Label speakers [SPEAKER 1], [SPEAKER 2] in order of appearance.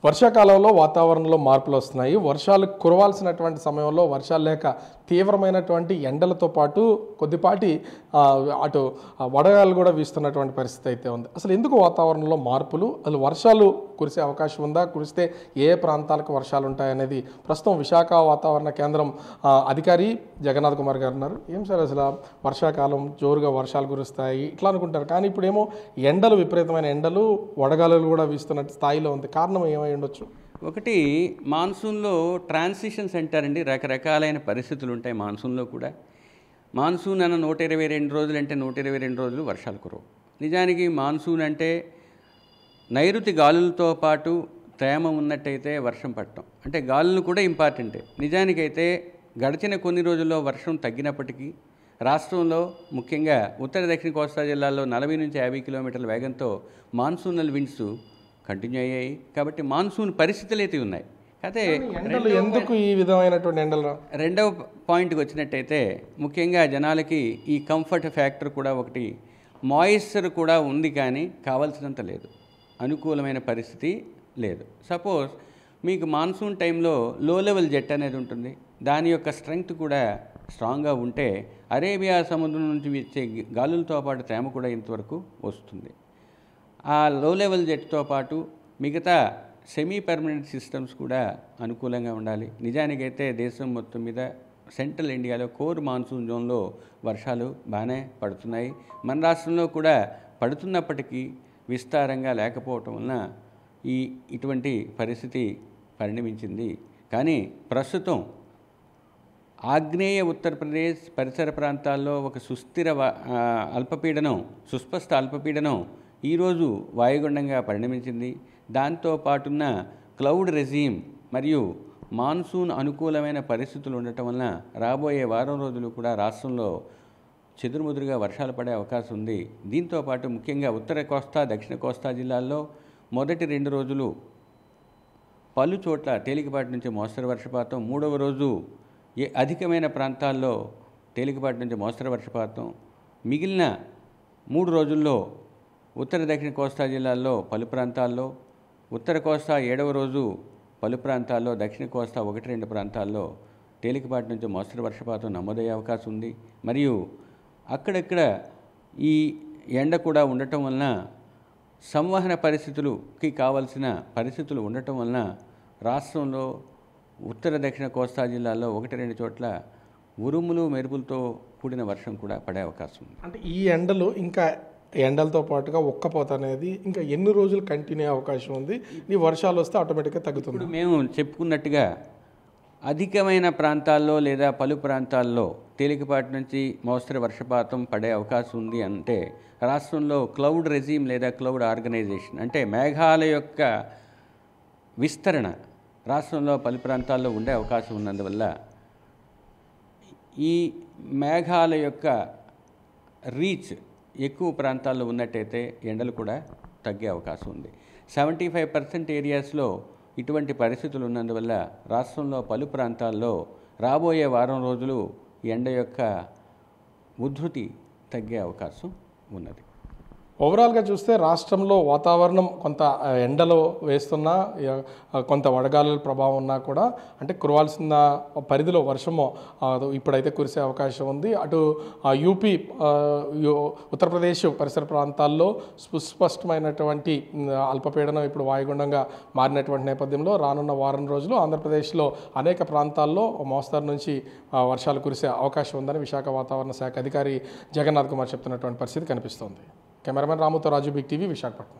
[SPEAKER 1] వర్షాకాలంలో వాతావరణంలో మార్పులు వస్తున్నాయి. వర్షాలు కురవాల్సినటువంటి సమయంలో వర్షాలు లేక తీవ్రమైనటువంటి ఎండలతో పాటు కొద్దిపాటి అటు వడగాలు కూడా వీస్తున్నటువంటి పరిస్థితి అయితే ఉంది. అసలు ఎందుకు వాతావరణంలో మార్పులు, అసలు వర్షాలు కురిసే అవకాశం ఉందా, కురిస్తే ఏ ప్రాంతాలకు వర్షాలు ఉంటాయనేది ప్రస్తుతం విశాఖ వాతావరణ కేంద్రం అధికారి జగన్నాథ్ కుమార్ గారు ఉన్నారు. ఏం సార్ అసలు వర్షాకాలం జోరుగా వర్షాలు కురుస్తాయి ఇట్లా అనుకుంటారు, కానీ ఇప్పుడేమో ఎండలు, విపరీతమైన ఎండలు, వడగాలులు కూడా వీస్తున్న స్థాయిలో ఉంది. కారణం ఏమై ఉండొచ్చు?
[SPEAKER 2] ఒకటి, మాన్సూన్లో ట్రాన్సిషన్స్ అంటారండి. రకరకాలైన పరిస్థితులు ఉంటాయి మాన్సూన్లో కూడా. మాన్సూన్ అన్న 122 రోజులు అంటే 122 రోజులు వర్షాలు కురవు. నిజానికి మాన్సూన్ అంటే నైరుతి గాలులతో పాటు తేమ ఉన్నట్టయితే వర్షం పడటం, అంటే గాలులు కూడా ఇంపార్టెంటే. నిజానికైతే గడిచిన కొన్ని రోజుల్లో వర్షం తగ్గినప్పటికీ రాష్ట్రంలో ముఖ్యంగా ఉత్తర దక్షిణ కోస్తా జిల్లాల్లో 40 నుంచి 50 కిలోమీటర్ల వేగంతో మాన్సూనల్ విండ్స్ కంటిన్యూ అయ్యాయి. కాబట్టి మాన్సూన్ పరిస్థితులు అయితే ఉన్నాయి. అయితే
[SPEAKER 1] ఎందుకు ఈ విధమైనటువంటి ఎండలు?
[SPEAKER 2] రెండవ పాయింట్కి వచ్చినట్టయితే ముఖ్యంగా జనాలకి ఈ కంఫర్ట్ ఫ్యాక్టర్ కూడా ఒకటి, మాయిశ్చర్ కూడా ఉంది కానీ కావాల్సినంత లేదు, అనుకూలమైన పరిస్థితి లేదు. సపోజ్ మీకు మాన్సూన్ టైంలో లో లెవెల్ జెట్ అనేది ఉంటుంది, దాని యొక్క స్ట్రెంగ్త్ కూడా స్ట్రాంగ్గా ఉంటే అరేబియా సముద్రం నుంచి వచ్చే గాలులతో పాటు తేమ కూడా ఇంతవరకు వస్తుంది. ఆ లో లెవెల్ జెట్తో పాటు మిగతా సెమీ పర్మనెంట్ సిస్టమ్స్ కూడా అనుకూలంగా ఉండాలి. నిజానికైతే దేశం మొత్తం మీద సెంట్రల్ ఇండియాలో కోర్ మాన్సూన్ జోన్లో వర్షాలు బాగానే పడుతున్నాయి. మన రాష్ట్రంలో కూడా పడుతున్నప్పటికీ విస్తారంగా లేకపోవటం వలన ఇటువంటి పరిస్థితి పరిణమించింది. కానీ ప్రస్తుతం ఆగ్నేయ ఉత్తరప్రదేశ్ పరిసర ప్రాంతాల్లో ఒక సుస్పష్ట అల్పపీడనం ఈరోజు వాయుగుండంగా పరిణమించింది. దాంతో పాటున్న క్లౌడ్ రెజీమ్ మరియు మాన్సూన్ అనుకూలమైన పరిస్థితులు ఉండటం వలన రాబోయే వారం రోజులు కూడా రాష్ట్రంలో చెదురుముదురుగా వర్షాలు పడే అవకాశం ఉంది. దీంతో పాటు ముఖ్యంగా ఉత్తర కోస్తా, దక్షిణ కోస్తా జిల్లాల్లో మొదటి 2 రోజులు పలు చోట్ల తేలికపాటి నుంచి మోస్తరు వర్షపాతం, 3వ రోజు అధికమైన ప్రాంతాల్లో తేలికపాటి నుంచి మోస్తరు వర్షపాతం, మిగిలిన 3 రోజుల్లో ఉత్తర దక్షిణ కోస్తా జిల్లాల్లో పలు ప్రాంతాల్లో, ఉత్తర కోస్తా 7వ రోజు పలు ప్రాంతాల్లో, దక్షిణ కోస్తా 1-2 ప్రాంతాల్లో తేలికపాటి నుంచి మోస్తరు వర్షపాతం నమోదయ్యే అవకాశం ఉంది. మరియు అక్కడక్కడ ఈ ఎండ కూడా ఉండటం వలన సంవహన పరిస్థితులకి కావలసిన పరిస్థితులు ఉండటం వలన రాష్ట్రంలో ఉత్తర దక్షిణ కోస్తా జిల్లాల్లో 1-2 చోట్ల ఉరుములు మెరుపులతో కూడిన వర్షం కూడా పడే అవకాశం ఉంది.
[SPEAKER 1] అంటే ఈ ఎండలు ఇంకా ఎండలతో పాటుగా ఉక్కపోత అనేది ఇంకా ఎన్ని రోజులు కంటిన్యూ అయ్యే అవకాశం ఉంది? ఈ వర్షాలు వస్తే ఆటోమేటిక్గా తగ్గుతుంది.
[SPEAKER 2] ఇప్పుడు మేము చెప్పుకున్నట్టుగా అధికమైన ప్రాంతాల్లో లేదా పలు ప్రాంతాల్లో తేలికపాటి నుంచి మోస్తరు వర్షపాతం పడే అవకాశం ఉంది. అంటే రాష్ట్రంలో క్లౌడ్ రెజీమ్ లేదా క్లౌడ్ ఆర్గనైజేషన్, అంటే మేఘాల యొక్క విస్తరణ రాష్ట్రంలో పలు ప్రాంతాల్లో ఉండే అవకాశం ఉన్నందువల్ల ఈ మేఘాల యొక్క రీచ్ ఎక్కువ ప్రాంతాల్లో ఉన్నట్టయితే ఎండలు కూడా తగ్గే అవకాశం ఉంది. 75% ఏరియాస్లో ఇటువంటి పరిస్థితులు ఉన్నందువల్ల రాష్ట్రంలో పలు ప్రాంతాల్లో రాబోయే వారం రోజులు ఎండ యొక్క ఉధృతి తగ్గే అవకాశం ఉన్నది.
[SPEAKER 1] ఓవరాల్గా చూస్తే రాష్ట్రంలో వాతావరణం కొంత ఎండలో వేస్తున్నా, కొంత వడగాలుల ప్రభావం ఉన్నా కూడా అంటే కురవాల్సిన పరిధిలో వర్షము ఇప్పుడైతే కురిసే అవకాశం ఉంది. అటు యూపీ, ఉత్తరప్రదేశ్ పరిసర ప్రాంతాల్లో సుస్పష్టమైనటువంటి అల్పపీడనం ఇప్పుడు వాయుగుండంగా మారినటువంటి నేపథ్యంలో రానున్న వారం రోజులు ఆంధ్రప్రదేశ్లో అనేక ప్రాంతాల్లో మోస్తరు నుంచి వర్షాలు కురిసే అవకాశం ఉందని విశాఖ వాతావరణ శాఖ అధికారి జగన్నాథ్ కుమార్ చెప్తున్నటువంటి పరిస్థితి కనిపిస్తోంది. కెమెరామెన్ రాముతో రాజు, బిగ్ టీవీ, విశాఖపట్నం.